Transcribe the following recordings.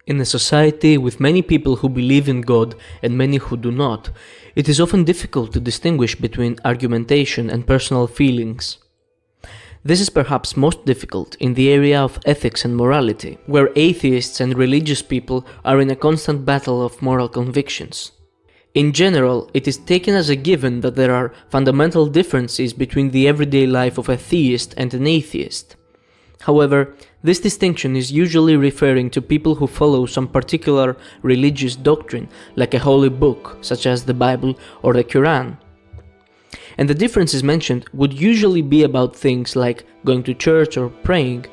In a society with many people who believe in God and many who do not, it is often difficult to distinguish between argumentation and personal feelings. This is perhaps most difficult in the area of ethics and morality, where atheists and religious people are in a constant battle of moral convictions. In general, it is taken as a given that there are fundamental differences between the everyday life of a theist and an atheist. However, this distinction is usually referring to people who follow some particular religious doctrine, like a holy book, such as the Bible or the Quran. And the differences mentioned would usually be about things like going to church or praying.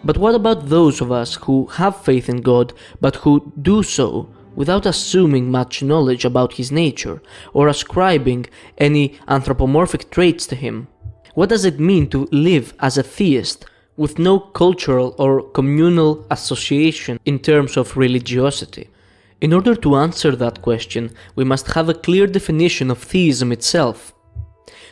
But what about those of us who have faith in God, but who do so without assuming much knowledge about His nature, or ascribing any anthropomorphic traits to Him? What does it mean to live as a theist, with no cultural or communal association in terms of religiosity? In order to answer that question, we must have a clear definition of theism itself.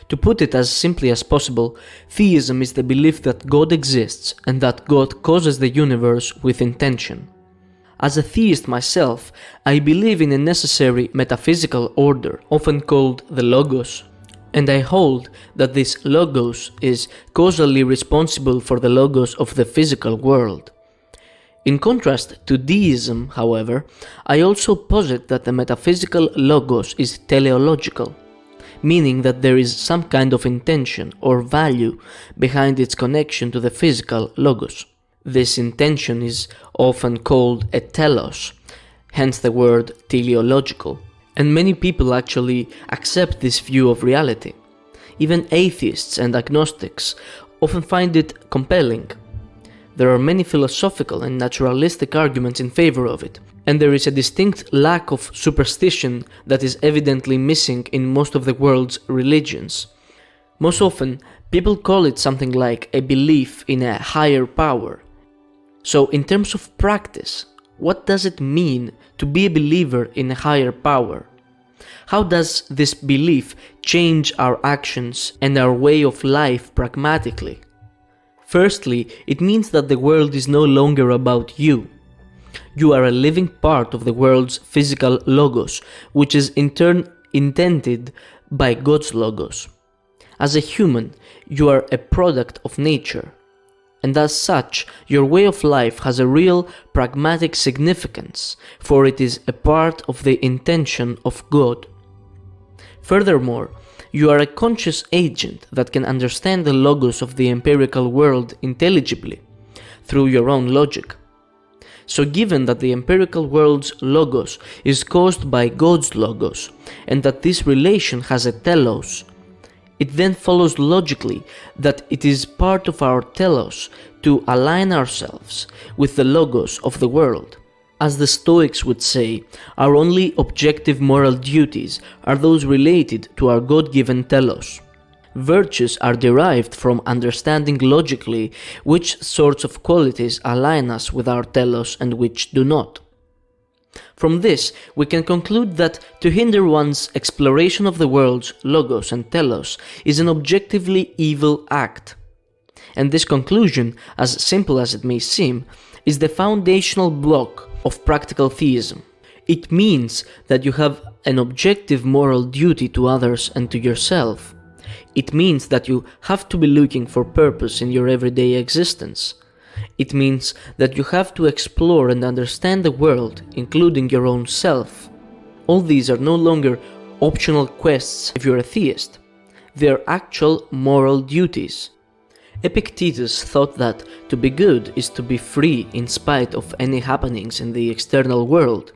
To put it as simply as possible, theism is the belief that God exists and that God causes the universe with intention. As a theist myself, I believe in a necessary metaphysical order, often called the Logos, and I hold that this Logos is causally responsible for the Logos of the physical world. In contrast to deism, however, I also posit that the metaphysical Logos is teleological, meaning that there is some kind of intention or value behind its connection to the physical Logos. This intention is often called a telos, hence the word teleological. And many people actually accept this view of reality. Even atheists and agnostics often find it compelling. There are many philosophical and naturalistic arguments in favor of it, and there is a distinct lack of superstition that is evidently missing in most of the world's religions. Most often, people call it something like a belief in a higher power. So, in terms of practice, what does it mean to be a believer in a higher power? How does this belief change our actions and our way of life pragmatically? Firstly, it means that the world is no longer about you. You are a living part of the world's physical Logos, which is in turn intended by God's Logos. As a human, you are a product of nature, and as such, your way of life has a real pragmatic significance, for it is a part of the intention of God. Furthermore, you are a conscious agent that can understand the Logos of the empirical world intelligibly, through your own logic. So given that the empirical world's Logos is caused by God's Logos, and that this relation has a telos, it then follows logically that it is part of our telos to align ourselves with the Logos of the world. As the Stoics would say, our only objective moral duties are those related to our God-given telos. Virtues are derived from understanding logically which sorts of qualities align us with our telos and which do not. From this, we can conclude that to hinder one's exploration of the world's Logos and telos is an objectively evil act. And this conclusion, as simple as it may seem, is the foundational block of practical theism. It means that you have an objective moral duty to others and to yourself. It means that you have to be looking for purpose in your everyday existence. It means that you have to explore and understand the world, including your own self. All these are no longer optional quests if you're a theist. They are actual moral duties. Epictetus thought that to be good is to be free in spite of any happenings in the external world.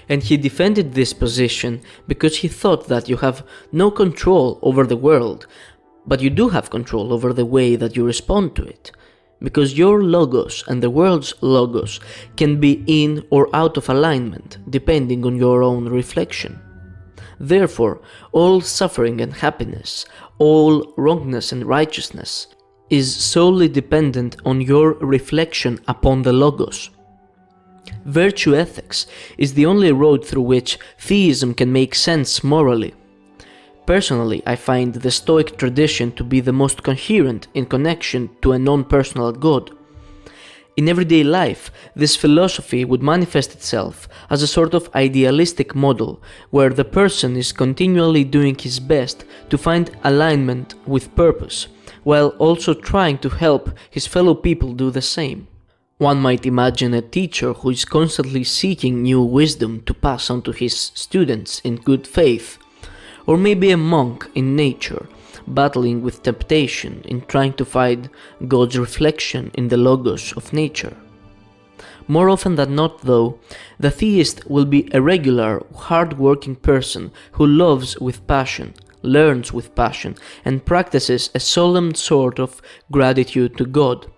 And he defended this position because he thought that you have no control over the world, but you do have control over the way that you respond to it, because your Logos and the world's Logos can be in or out of alignment depending on your own reflection. Therefore, all suffering and happiness, all wrongness and righteousness, is solely dependent on your reflection upon the Logos. Virtue ethics is the only road through which theism can make sense morally. Personally, I find the Stoic tradition to be the most coherent in connection to a non-personal God. In everyday life, this philosophy would manifest itself as a sort of idealistic model where the person is continually doing his best to find alignment with purpose, while also trying to help his fellow people do the same. One might imagine a teacher who is constantly seeking new wisdom to pass on to his students in good faith, or maybe a monk in nature, battling with temptation in trying to find God's reflection in the logos of nature. More often than not, though, the theist will be a regular, hard-working person who loves with passion, learns with passion, and practices a solemn sort of gratitude to God.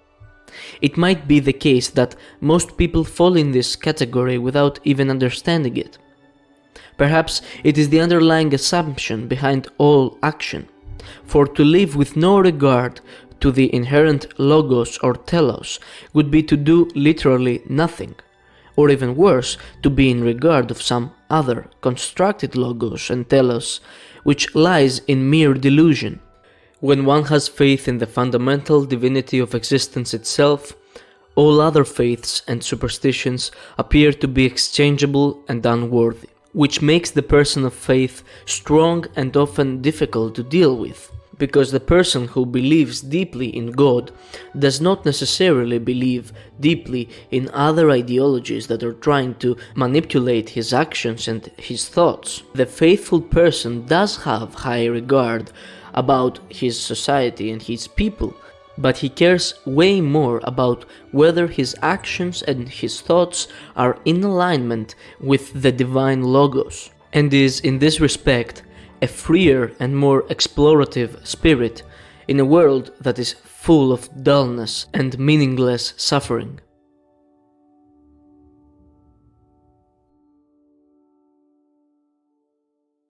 It might be the case that most people fall in this category without even understanding it. Perhaps it is the underlying assumption behind all action. For to live with no regard to the inherent logos or telos would be to do literally nothing, or even worse, to be in regard of some other constructed logos and telos, which lies in mere delusion. When one has faith in the fundamental divinity of existence itself, all other faiths and superstitions appear to be exchangeable and unworthy, which makes the person of faith strong and often difficult to deal with, because the person who believes deeply in God does not necessarily believe deeply in other ideologies that are trying to manipulate his actions and his thoughts. The faithful person does have high regard about his society and his people, but he cares way more about whether his actions and his thoughts are in alignment with the divine logos, and is in this respect a freer and more explorative spirit in a world that is full of dullness and meaningless suffering.